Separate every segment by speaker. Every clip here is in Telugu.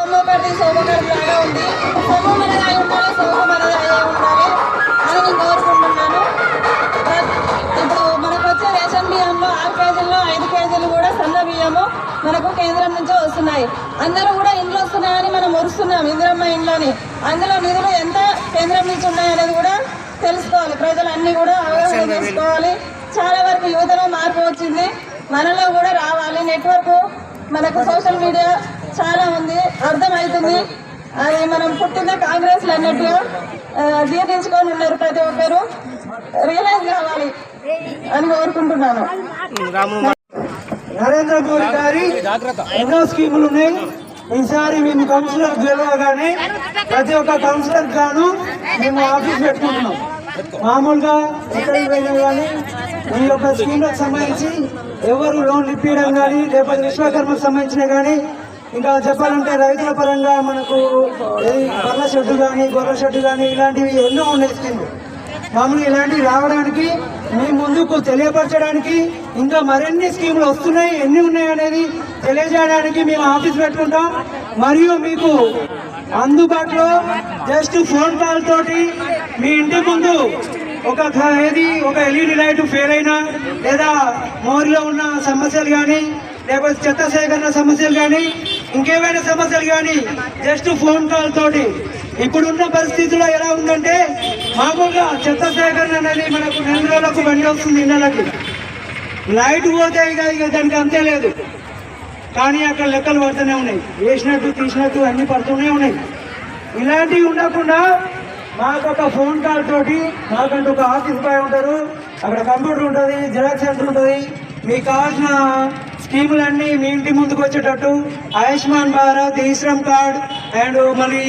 Speaker 1: సోమోపతి సోమగారి లాగా ఉంది. సొమ్ము మనది అయి ఉండాలి, సోము మనది అయి ఉండాలి అని నేను కోరుకుంటున్నాను. ఇప్పుడు మనకు వచ్చే రేషన్ బియ్యంలో 6 కేజీల్లో 5 కేజీలు కూడా సన్న బియ్యము మనకు కేంద్రం నుంచే వస్తున్నాయి. అందరూ కూడా ఇండ్లు వస్తున్నాయని మనం మురుస్తున్నాం, ఇందిరమ్మ ఇండ్లని. అందులో నిధులు ఎంత కేంద్రం నుంచి ఉన్నాయనేది కూడా తెలుసుకోవాలి. ప్రజలన్నీ కూడా అవగాహన చేసుకోవాలి. చాలా వరకు యువతలో మార్పు వచ్చింది, మనలో కూడా రావాలి. నెట్వర్క్ మనకు సోషల్ మీడియా చాలా ఉంది, అర్థమవుతుంది. అది మనం పుట్టిన కాంగ్రెస్లు అన్నట్టుగా జీర్ణించుకొని ఉన్నారు. ప్రతి ఒక్కరు రియలైజ్ కావాలి అని కోరుకుంటున్నాను.
Speaker 2: నరేంద్ర మోడీ గారి ఎన్నో స్కీములు ఉన్నాయి. ఈసారి మేము కౌన్సిలర్ గెలవగానే ప్రతి ఒక్క కౌన్సిలర్ గాను మేము ఆఫీస్ పెట్టుకుంటున్నాం. మామూలుగా ఎక్కడికి వెళ్ళినా కానీ ఈ యొక్క స్కీమ్లకు సంబంధించి ఎవరు లోన్లు ఇప్పించడం కానీ లేకపోతే విశ్వకర్మకు సంబంధించిన కానీ ఇంకా చెప్పాలంటే రైతుల పరంగా మనకు పర్ల షెడ్డు కానీ గొర్రెల షెడ్డు కానీ ఇలాంటివి ఎన్నో ఉన్నాయి స్కీమ్లు. మామూలుగా ఇలాంటివి రావడానికి మీ ముందుకు తెలియపరచడానికి ఇంకా మరిన్ని స్కీములు వస్తున్నాయి, ఎన్ని ఉన్నాయి అనేది తెలియజేయడానికి మేము ఆఫీస్ పెట్టుకుంటాం. మరియు మీకు అందుబాటులో జస్ట్ ఫోన్ కాల్ తోటి మీ ఇంటి ముందు ఒక ఎల్ఈడి లైట్ ఫెయిల్ అయినా లేదా మోరిలో ఉన్న సమస్యలు కానీ లేకపోతే చెత్త సేకరణ సమస్యలు కానీ ఇంకేమైనా సమస్యలు కానీ జస్ట్ ఫోన్ కాల్ తోటి. ఇప్పుడున్న పరిస్థితుల్లో ఎలా ఉందంటే మామూలుగా చెత్త సేకరణ అనేది మనకు 2 రోజులకు బండి వస్తుంది ఇళ్ళకి. లైట్ పోతే ఇక దానికి అంతే లేదు, కానీ అక్కడ లెక్కలు పడుతూనే ఉన్నాయి, వేసినట్టు తీసినట్టు అన్ని పడుతూనే ఉన్నాయి. ఇలాంటివి ఉండకుండా మాకు ఒక ఫోన్ కాల్ తోటి మాకంటూ ఒక ఆఫీస్ బాయ్ ఉంటారు, అక్కడ కంప్యూటర్ ఉంటుంది, జిరాక్స్ సెంటర్ ఉంటుంది. మీకు కావాల్సిన స్కీములన్నీ మీ ఇంటి ముందుకు వచ్చేటట్టు ఆయుష్మాన్ భారత్, ఈ శ్రమ్ కార్డ్ అండ్ మళ్ళీ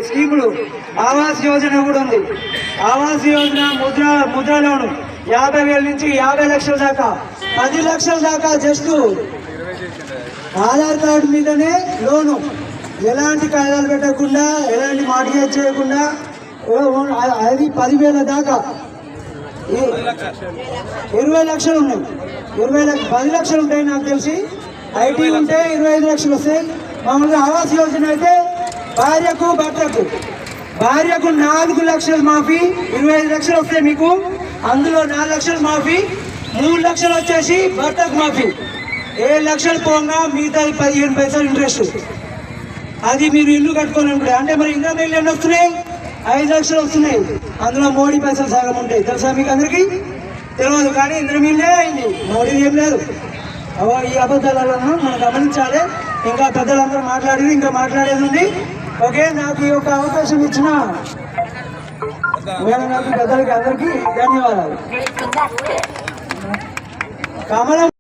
Speaker 2: స్కీములు ఆవాస్ యోజన కూడా ఉంది. ఆవాస్ యోజన ముద్ర లోను 50,000 నుంచి 50 లక్షల దాకా 10 లక్షల దాకా జస్ట్ ఆధార్ కార్డు మీదనే లోను, ఎలాంటి కాయిదాలు పెట్టకుండా ఎలాంటి మార్గేజ్ చేయకుండా అది 10,000 దాకా 20 లక్షలు ఉన్నాయి. 10 లక్షలు ఉంటాయి నాకు తెలిసి. ఐటీ ఉంటే 25 లక్షలు వస్తాయి. మామూలుగా ఆవాస్ యోజన అయితే భార్యకు 4 లక్షలు మాఫీ, 25 లక్షలు వస్తాయి మీకు. అందులో 4 లక్షలు మాఫీ, 3 లక్షలు వచ్చేసి భర్తకు మాఫీ. 7 లక్షలు పోగా మిగతా 15 పైసలు ఇంట్రెస్ట్. అది మీరు ఇల్లు కట్టుకోవాలనుకుంటే అంటే మరి ఇంకా మిల్లు ఎన్ని వస్తున్నాయి? 5 లక్షలు వస్తున్నాయి. అందులో మోడీ పైసలు సగం ఉంటాయి. తెలుసా మీకు అందరికీ? తెలియదు, కానీ ఇంద్ర మిల్లే అయింది, మోడీ ఏం లేదు. ఈ అబద్ధాలను మనం గమనించాలి. ఇంకా పెద్దలందరూ మాట్లాడేది ఇంకా మాట్లాడేది ఉంది. ఓకే, నాకు ఈ యొక్క అవకాశం ఇచ్చిన నాకు పెద్దలకి అందరికీ ధన్యవాదాలు. కమలం